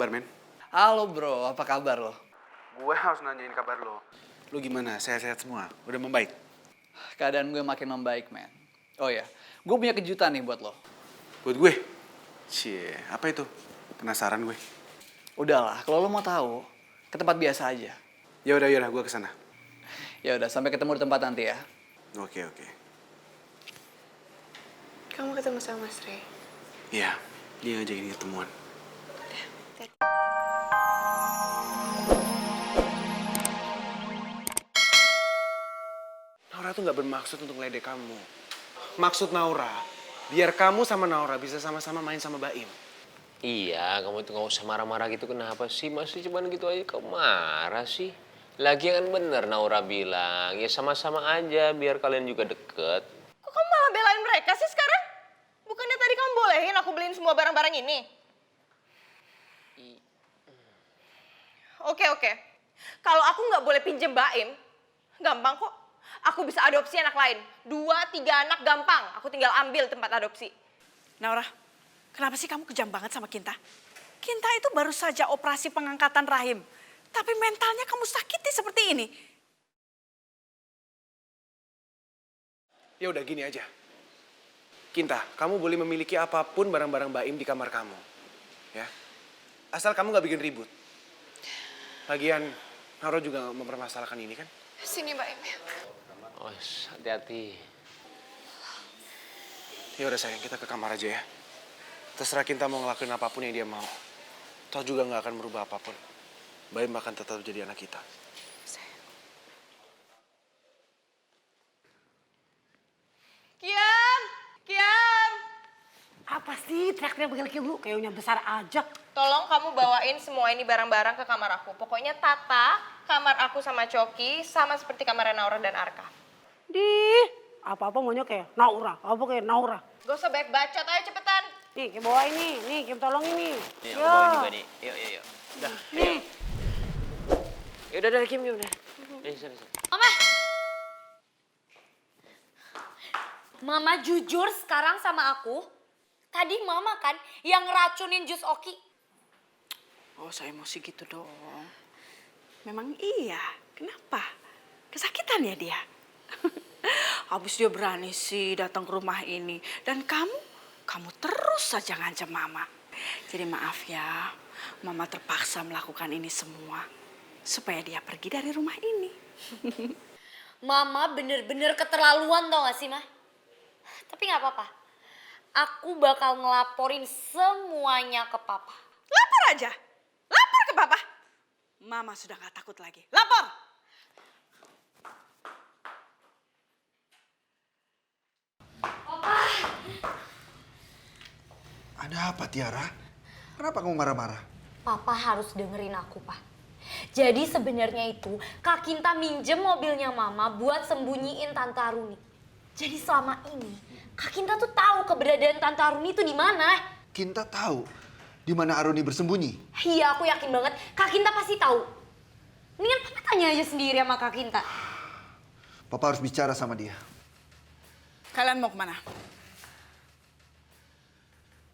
kabar, men? Halo bro, apa kabar lo? Gue harus nanyain kabar lo. Lo gimana? Sehat-sehat semua? Udah membaik? Keadaan gue makin membaik, men. Oh ya, gue punya kejutan nih buat lo. Buat gue? Cie, apa itu? Penasaran gue. Udahlah, kalau lo mau tahu, ke tempat biasa aja. Yaudah, gue kesana. Ya udah, sampai ketemu di tempat nanti ya. Oke. Kamu ketemu sama Mas Ray? Iya, dia ngajakin ketemuan. Naura tuh gak bermaksud untuk ngeledek kamu. Maksud Naura, biar kamu sama Naura bisa sama-sama main sama Baim. Iya, kamu tuh gak usah marah-marah gitu. Kenapa sih? Masih cuman gitu aja kamu marah sih? Lagi kan bener Naura bilang, ya sama-sama aja biar kalian juga deket. Kok kamu malah belain mereka sih sekarang? Bukannya tadi kamu bolehin aku beliin semua barang-barang ini? Oke. Kalau aku nggak boleh pinjem Baim, gampang kok. Aku bisa adopsi anak lain. 2, 3 anak gampang. Aku tinggal ambil tempat adopsi. Naura, kenapa sih kamu kejam banget sama Kinta? Kinta itu baru saja operasi pengangkatan rahim. Tapi mentalnya kamu sakiti seperti ini. Ya udah gini aja. Kinta, kamu boleh memiliki apapun barang-barang Baim di kamar kamu. Ya. Asal kamu gak bikin ribut. Lagian, Naura juga gak mempermasalahkan ini kan? Sini Baim. Oh, hati-hati. Ya udah sayang, kita ke kamar aja ya. Terserah Kinta mau ngelakuin apapun yang dia mau. Toh juga gak akan merubah apapun. Baim akan tetap jadi anak kita. Kiam. Apa sih teriak-teriak begini lu? Kayaknya besar aja. Tolong kamu bawain semua ini barang-barang ke kamar aku. Pokoknya tata kamar aku sama Coki sama seperti kamar Naura dan Arka. Apa-apa maunya kayak Naura. Apa kayak Naura. Gak usah baik bacot, ayo cepetan. Nih, Kim bawa ini. Nih, Kim tolong ini. Nih, aku bawain juga nih. Yuk. Udah. Nih. Udah, Kim, udah. Sana. Mama! Mama jujur sekarang sama aku. Tadi mama kan yang ngeracunin jus Oki. Oh, saya emosi gitu dong. Memang iya. Kenapa? Kesakitan ya dia? Habis dia berani sih datang ke rumah ini. Dan kamu terus saja ngancam mama. Jadi maaf ya, mama terpaksa melakukan ini semua. Supaya dia pergi dari rumah ini. Mama bener-bener keterlaluan tau gak sih, Ma? Tapi gak apa-apa. Aku bakal ngelaporin semuanya ke Papa. Lapor aja. Lapor ke papa. Mama sudah gak takut lagi. Lapor. Ada apa Tiara? Kenapa kamu marah-marah? Papa harus dengerin aku, Pak. Jadi sebenarnya itu Kak Kinta minjem mobilnya Mama buat sembunyiin Tante Aruni. Jadi selama ini Kak Kinta tuh tahu keberadaan Tante Aruni itu di mana. Kinta tahu di mana Aruni bersembunyi. Iya, aku yakin banget Kak Kinta pasti tahu. Mendingan Papa tanya aja sendiri sama Kak Kinta. Papa harus bicara sama dia. Kalian mau kemana?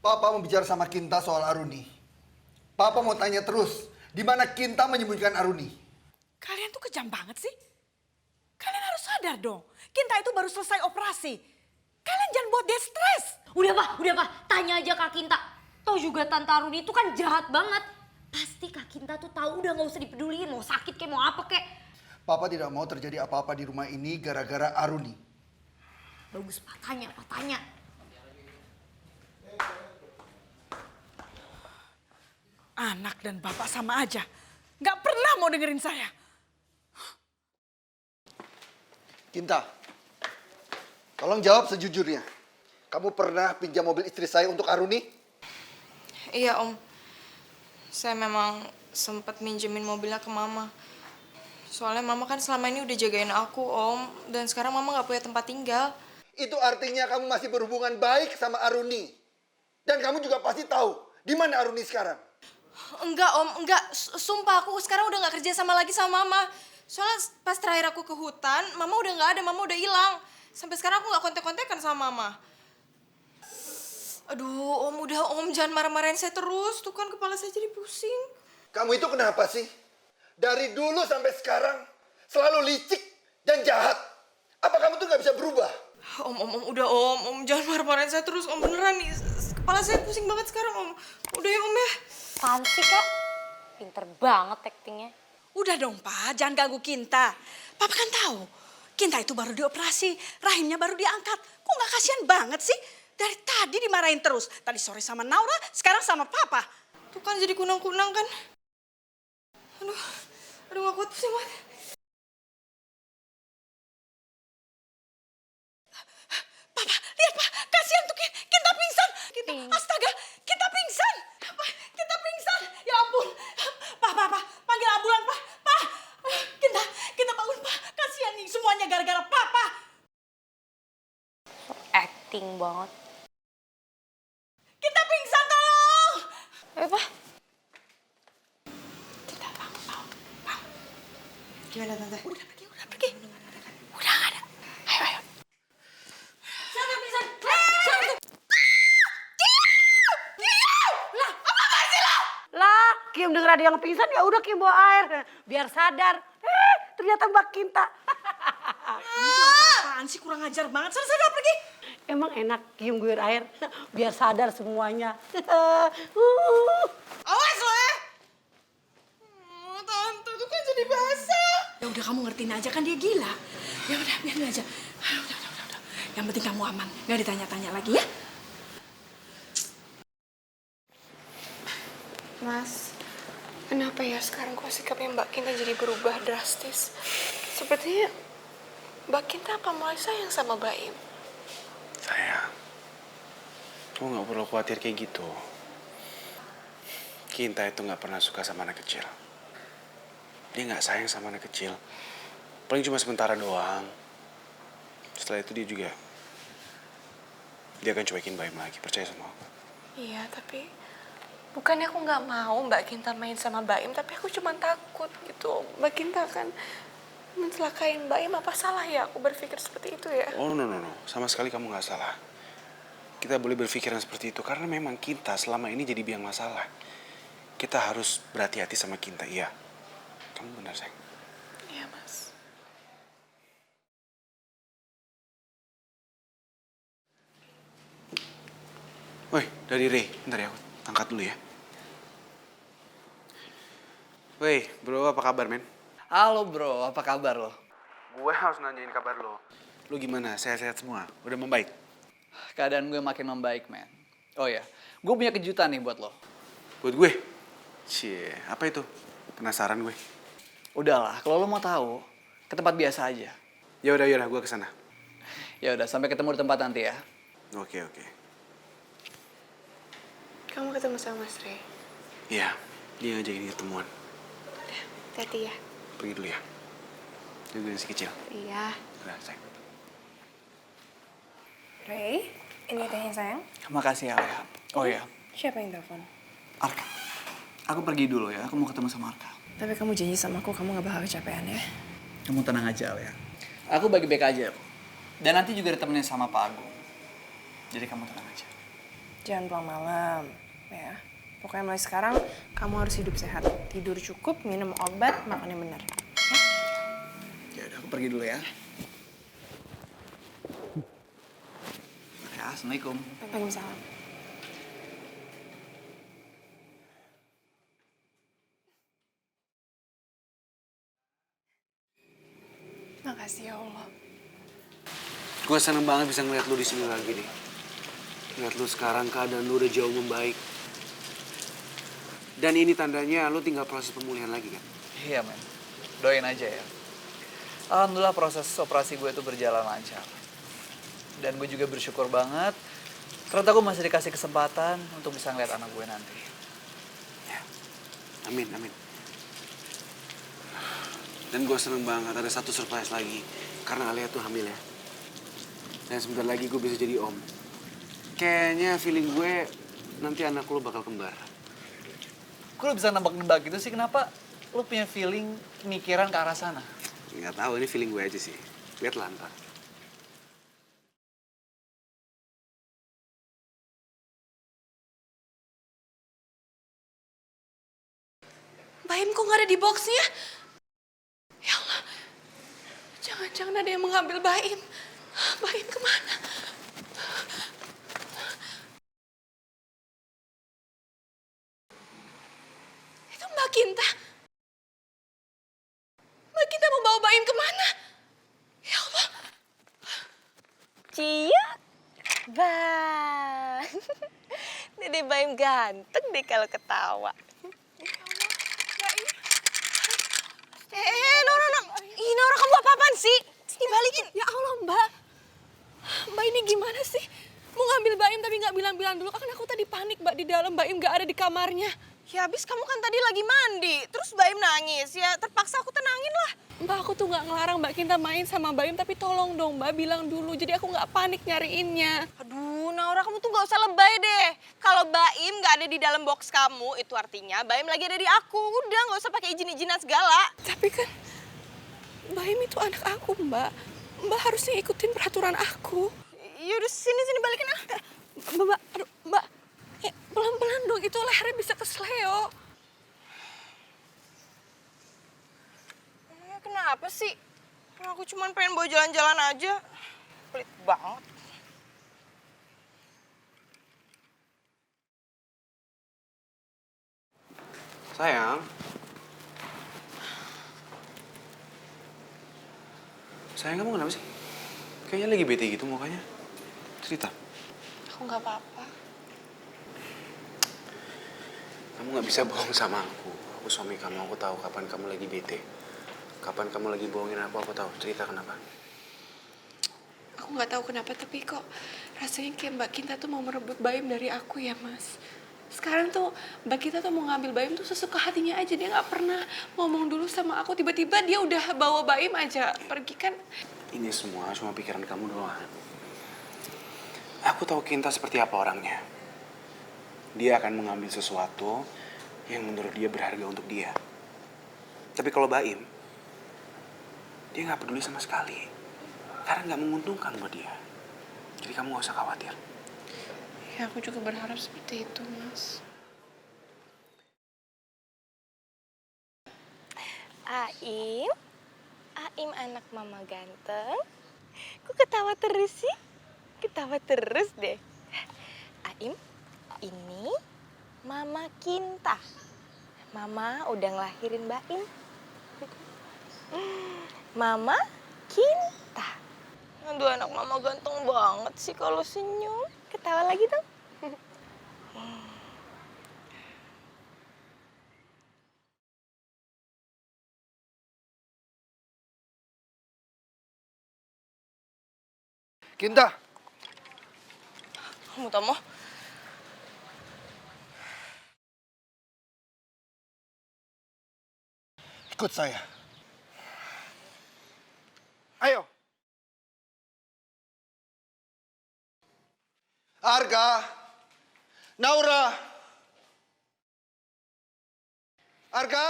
Papa mau bicara sama Kinta soal Aruni. Papa mau tanya terus, di mana Kinta menyembunyikan Aruni? Kalian tuh kejam banget sih. Kalian harus sadar dong. Kinta itu baru selesai operasi. Kalian jangan buat dia stres. Udah Pak. Tanya aja Kak Kinta. Tahu juga Tante Aruni itu kan jahat banget. Pasti Kak Kinta tuh tahu, udah gak usah dipeduliin. Mau sakit kayak mau apa kayak. Papa tidak mau terjadi apa-apa di rumah ini gara-gara Aruni. Bagus Pak, tanya. Anak dan bapak sama aja. Gak pernah mau dengerin saya. Kinta, tolong jawab sejujurnya. Kamu pernah pinjam mobil istri saya untuk Aruni? Iya Om, saya memang sempat minjemin mobilnya ke Mama. Soalnya Mama kan selama ini udah jagain aku Om, dan sekarang Mama gak punya tempat tinggal. Itu artinya kamu masih berhubungan baik sama Aruni. Dan kamu juga pasti tahu di mana Aruni sekarang. Enggak Om, enggak. Sumpah aku sekarang udah gak kerja sama lagi sama Mama. Soalnya pas terakhir aku ke hutan, Mama udah gak ada, Mama udah hilang. Sampai sekarang aku gak kontek-kontekan sama Mama. Aduh, Om, udah Om, jangan marah-marahin saya terus. Tuh kan kepala saya jadi pusing. Kamu itu kenapa sih? Dari dulu sampai sekarang selalu licik dan jahat. Apa kamu tuh nggak bisa berubah? Om, udah Om, jangan marah-marahin saya terus. Om, beneran nih, kepala saya pusing banget sekarang, Om. Udah ya, Om ya. Apaan sih, Kak? Pinter banget actingnya. Udah dong, Pak. Jangan ganggu Kinta. Papa kan tahu. Kinta itu baru dioperasi. Rahimnya baru diangkat. Kok nggak kasihan banget sih? Dari tadi dimarahin terus. Tadi sore sama Naura, sekarang sama Papa. Tuh kan jadi kunang-kunang kan. Aduh gak kuat pusing banget. Papa, lihat Pak. Kasihan tuh Kinta pingsan. Astaga, Kinta pingsan. Kinta pingsan. Ya ampun. Pak, panggil ambulan, Pak. Pak, Kinta bangun, Pak. Kasihan nih, semuanya gara-gara Papa. Acting banget. Kinta pingsan, tolong. Pak. Gimana Tante? Udah pergi. Udah gak ada. Ayo. Siapa yang pingsan? Siapa itu? Lah, Kim denger ada yang pingsan ya udah Kim bawa air biar sadar. Ternyata Mbak Kinta. Apaan sih, kurang ajar banget. Sana pergi. Emang enak Kim guyur air biar sadar semuanya. Awas lo ya. Tante, tuh kan jadi basah. Ya udah, kamu ngertiin aja kan dia gila. Ya udah, biarin aja. Udah. Yang penting kamu aman, nggak ditanya-tanya lagi ya. Mas, kenapa ya sekarang kok sikapnya Mbak Kinta jadi berubah drastis? Sepertinya Mbak Kinta apa mulai sayang sama Baim? Sayang, kamu nggak perlu khawatir kayak gitu. Kinta itu nggak pernah suka sama anak kecil. Dia nggak sayang sama anak kecil. Paling cuma sementara doang. Setelah itu dia akan cuekin Baim lagi. Percaya sama aku. Iya, tapi bukannya aku nggak mau Mbak Kinta main sama Baim, tapi aku cuma takut gitu. Mbak Kinta akan mencelakain Baim. Apa salah ya aku berpikir seperti itu ya? Oh, no. Sama sekali kamu nggak salah. Kita boleh berpikiran seperti itu karena memang Kinta selama ini jadi biang masalah. Kita harus berhati-hati sama Kinta, iya. Kamu benar, sayang. Iya, Mas. Woi, dari Ray. Bentar ya, aku angkat dulu ya. Woi, bro, apa kabar, men? Halo bro, apa kabar lo? Gue harus nanyain kabar lo. Lo gimana? Sehat-sehat semua? Udah membaik? Keadaan gue makin membaik, men. Oh ya, gue punya kejutan nih buat lo. Buat gue? Cie, apa itu? Penasaran gue. Udahlah, kalau lo mau tahu, ke tempat biasa aja. Ya udah, gue kesana. Ya udah, sampai ketemu di tempat nanti ya. Oke. Kamu ketemu sama Mas Ray? Iya, dia ngajakin ketemuan. Hati-hati ya. Pergi dulu ya. Dia gue masih kecil. Iya. Udah, sayang. Ray, ini tehnya sayang. Makasih ya, Lea. Oh ya, Siapa yang telepon? Arka. Aku pergi dulu ya, aku mau ketemu sama Arka. Tapi kamu janji sama aku, kamu gak bakal kecapean ya? Kamu tenang aja, Lea. Aku baik-baik aja kok. Dan nanti juga ditemenin sama Pak Agung. Jadi kamu tenang aja. Jangan pulang malam, ya. Pokoknya mulai sekarang, kamu harus hidup sehat. Tidur cukup, minum obat, makan yang benar. Ya udah, aku pergi dulu ya. Ya, Assalamualaikum. Waalaikumsalam. Makasih ya Allah. Gue seneng banget bisa ngeliat lu di sini lagi nih. Ngeliat lu sekarang keadaan lu udah jauh membaik. Dan ini tandanya lu tinggal proses pemulihan lagi kan? Iya, men. Doain aja ya. Alhamdulillah proses operasi gue itu berjalan lancar. Dan gue juga bersyukur banget. Ternyata gue masih dikasih kesempatan untuk bisa ngeliat anak gue nanti. Ya, amin. Dan gue seneng banget ada satu surprise lagi. Karena Alia tuh hamil ya. Dan sebentar lagi gue bisa jadi om. Kayaknya feeling gue nanti anak lu bakal kembar. Kok lo bisa nebak-nebak gitu sih? Kenapa lo punya feeling pemikiran ke arah sana? Nggak tahu, ini feeling gue aja sih. Lihat lah ntar. Baim kok nggak ada di boxnya? Ya Allah, jangan-jangan ada yang mengambil Baim. Baim kemana? Itu Mbak Kinta. Mbak Kinta mau bawa Baim kemana? Ya Allah. Cia, Bang. Dede Baim ganteng deh kalau ketawa. Nora. Ih, Nora, kamu apa-apaan sih? Sini balikin. Ya Allah, Mbak. Mbak ini gimana sih? Mau ngambil Baim tapi nggak bilang-bilang dulu. Kan aku tadi panik, Mbak, di dalam. Baim nggak ada di kamarnya. Ya habis kamu kan tadi lagi mandi, terus Baim nangis. Ya terpaksa aku tenangin lah. Mbak, aku tuh nggak ngelarang Mbak Kinta main sama Baim, tapi tolong dong Mbak bilang dulu. Jadi aku nggak panik nyariinnya. Aduh, Naura, kamu tuh gak usah lebay deh. Kalau Baim gak ada di dalam box kamu, itu artinya Baim lagi ada di aku. Udah, gak usah pakai izin-izinan segala. Tapi kan Baim itu anak aku, Mbak. Mbak harusnya ikutin peraturan aku. Yaudah, sini balikin ah. Mbak, aduh, Mbak. Pelan-pelan dong, itu lehernya bisa kesleo. Kenapa sih? Aku cuma pengen bawa jalan-jalan aja. Pelit banget. Sayang. Sayang, kamu kenapa sih? Kayaknya lagi bete gitu mukanya. Cerita. Aku nggak apa-apa. Kamu nggak bisa bohong sama aku. Aku suami kamu, aku tahu kapan kamu lagi bete. Kapan kamu lagi bohongin aku tahu. Cerita kenapa? Aku nggak tahu kenapa, tapi kok rasanya kayak Mbak Kinta tuh mau merebut Baim dari aku ya, Mas. Sekarang tuh Mbak Kinta tuh mau ngambil Baim tuh sesuka hatinya aja. Dia nggak pernah ngomong dulu sama aku. Tiba-tiba dia udah bawa Baim aja pergi kan. Ini semua cuma pikiran kamu doang. Aku tahu Kinta seperti apa orangnya. Dia akan mengambil sesuatu yang menurut dia berharga untuk dia. Tapi kalau Baim, dia nggak peduli sama sekali. Karena nggak menguntungkan buat dia. Jadi kamu nggak usah khawatir. Ya aku juga berharap seperti itu, Mas. Aim anak mama ganteng. Kok ketawa terus sih? Ketawa terus deh. Aim, ini Mama Kinta. Mama udah ngelahirin Baim. Mama Kinta. Aduh, anak mama ganteng banget sih kalau senyum. Ketawa lagi dong. Kinta, Kamu Tomo, ikut saya. Ayo. Arga, Naura. Arga.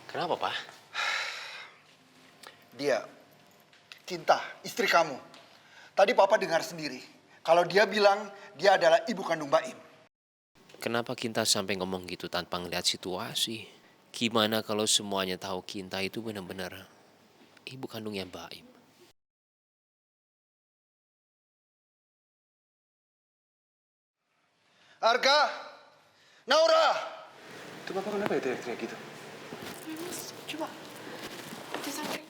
Kenapa, Pak? Dia, Kinta, istri kamu. Tadi Papa dengar sendiri. Kalau dia bilang dia adalah ibu kandung Baim. Kenapa Kinta sampai ngomong gitu tanpa ngeliat situasi? Gimana kalau semuanya tahu Kinta itu benar-benar ibu kandungnya Baim? Arga, Naura. Itu Papa kenapa ya teriak-teriak gitu? Mas, coba. Disamperin.